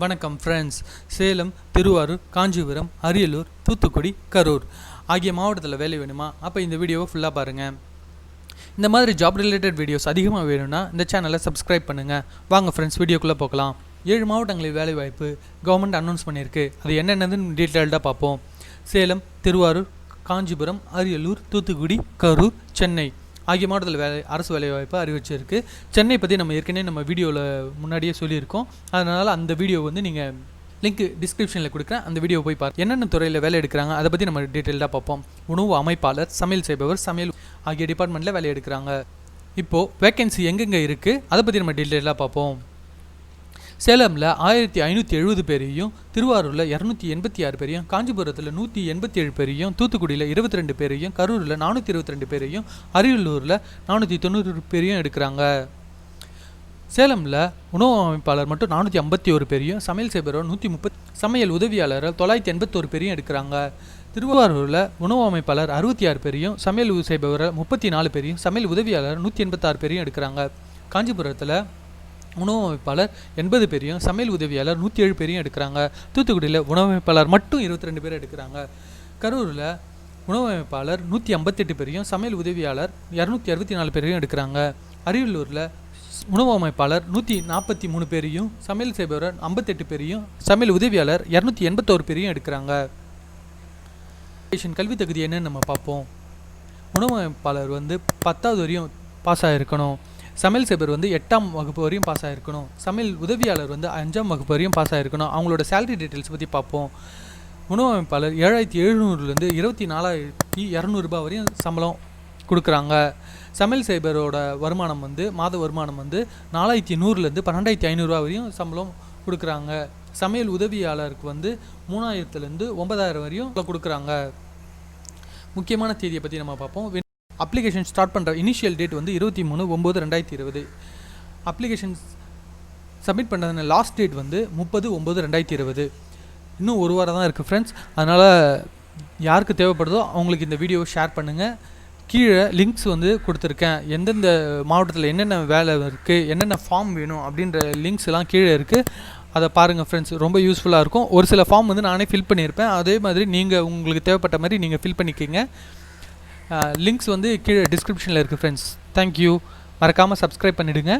வணக்கம் ஃப்ரெண்ட்ஸ். சேலம், திருவாரூர், காஞ்சிபுரம், அரியலூர், தூத்துக்குடி, கரூர் ஆகிய மாவட்டத்தில் வேலை வேணுமா? அப்போ இந்த வீடியோவை ஃபுல்லாக பாருங்கள். இந்த மாதிரி ஜாப் ரிலேட்டட் வீடியோஸ் அதிகமாக வேணும்னா இந்த சேனலை சப்ஸ்கிரைப் பண்ணுங்கள். வாங்க ஃப்ரெண்ட்ஸ், வீடியோக்குள்ளே போகலாம். 7 மாவட்டங்களில் வேலைவாய்ப்பு கவர்மெண்ட் அனௌன்ஸ் பண்ணியிருக்கு. அது என்னென்னதுன்னு டீட்டெயில்டாக பார்ப்போம். சேலம், திருவாரூர், காஞ்சிபுரம், அரியலூர், தூத்துக்குடி, கரூர், சென்னை ஆகிய மாவட்டத்தில் அரசு வேலைவாய்ப்பு அறிவிச்சிருக்கு. சென்னை பற்றி நம்ம ஏற்கனவே நம்ம வீடியோவில் முன்னாடியே சொல்லியிருக்கோம். அதனால் அந்த வீடியோ நீங்கள் லிங்க் டிஸ்கிரிப்ஷனில் கொடுக்குறேன். அந்த வீடியோ போய் பாருங்கள். என்னென்ன துறையில் வேலை எடுக்கிறாங்க அதை பற்றி நம்ம டீட்டெயில்டாக பார்ப்போம். உணவு அமைப்பாளர், சமையல் செய்பவர், சமையல் ஆகிய டிபார்ட்மெண்ட்டில் வேலை எடுக்கிறாங்க. இப்போது வேக்கன்சி எங்கெங்கே இருக்குது அதை பற்றி நம்ம டீட்டெயிலாக பார்ப்போம். சேலமில் 1570 பேரையும், திருவாரூரில் 286 பேரையும், காஞ்சிபுரத்தில் 187 பேரையும், தூத்துக்குடியில் 22 பேரையும், கரூரில் 422 பேரையும், அரியலூரில் 490 பேரையும் எடுக்கிறாங்க. சேலமில் உணவு அமைப்பாளர் மட்டும் 451 பேரையும், சமையல் செய்பவர் 130, சமையல் உதவியாளர் 981 பேரையும் எடுக்கிறாங்க. திருவாரூரில் உணவு அமைப்பாளர் 66 பேரையும், சமையல் செய்பவர் 34 பேரையும், சமையல் உதவியாளர் 186 பேரையும் எடுக்கிறாங்க. காஞ்சிபுரத்தில் உணவு அமைப்பாளர் 80 பேரையும், சமையல் உதவியாளர் 107 பேரையும் எடுக்கிறாங்க. தூத்துக்குடியில் உணவு அமைப்பாளர் மட்டும் 22 பேர் எடுக்கிறாங்க. கரூரில் உணவு அமைப்பாளர் 158 பேரையும், சமையல் உதவியாளர் 264 பேரையும் எடுக்கிறாங்க. அரியலூரில் உணவு அமைப்பாளர் 143 பேரையும், சமையல் செய்பவர் 58 பேரையும், சமையல் உதவியாளர் 281 பேரையும் எடுக்கிறாங்க. கல்வி தகுதி என்னன்னு நம்ம பார்ப்போம். உணவு அமைப்பாளர் 10வது வரையும் பாஸ் ஆகிருக்கணும். சமையல் செய்பவர் 8ஆம் வகுப்பு வரையும் பாஸ் ஆகிருக்கணும். சமையல் உதவியாளர் 5ஆம் வகுப்பு வரையும் பாஸ் ஆகிருக்கணும். அவங்களோட சேலரி டீட்டெயில்ஸ் பற்றி பார்ப்போம். உணவு அமைப்பாளர் 7700 24,200 ரூபாய் வரையும் சம்பளம் கொடுக்குறாங்க. சமையல் செய்பவரோட வருமானம் மாத வருமானம் 4100 12,500 ரூபா வரையும் சம்பளம் கொடுக்குறாங்க. சமையல் உதவியாளருக்கு 3000 9000 வரையும் கொடுக்குறாங்க. முக்கியமான தேதியை பற்றி நம்ம பார்ப்போம். அப்ளிகேஷன் ஸ்டார்ட் பண்ணுற இனிஷியல் டேட் 23/9/2020. அப்ளிகேஷன் சப்மிட் பண்ணுறதுன லாஸ்ட் டேட் 30/9/2020. இன்னும் ஒரு வாரம் தான் இருக்குது ஃப்ரெண்ட்ஸ். அதனால் யாருக்கு தேவைப்படுதோ அவங்களுக்கு இந்த வீடியோவை ஷேர் பண்ணுங்கள். கீழே லிங்க்ஸ் கொடுத்துருக்கேன். எந்தெந்த மாவட்டத்தில் என்னென்ன வேலை இருக்குது, என்னென்ன ஃபார்ம் வேணும் அப்படின்ற லிங்க்ஸ் எல்லாம் கீழே இருக்குது. அதை பாருங்கள் ஃப்ரெண்ட்ஸ், ரொம்ப யூஸ்ஃபுல்லாக இருக்கும். ஒரு சில ஃபார்ம் நானே ஃபில் பண்ணியிருப்பேன். அதே மாதிரி நீங்கள் உங்களுக்கு தேவைப்பட்ட மாதிரி நீங்கள் ஃபில் பண்ணிக்கிங்க. லிங்க்ஸ் கீழே டிஸ்கிரிப்ஷனில் இருக்குது ஃப்ரெண்ட்ஸ். தேங்க்யூ. மறக்காமல் சப்ஸ்கிரைப் பண்ணிவிடுங்க.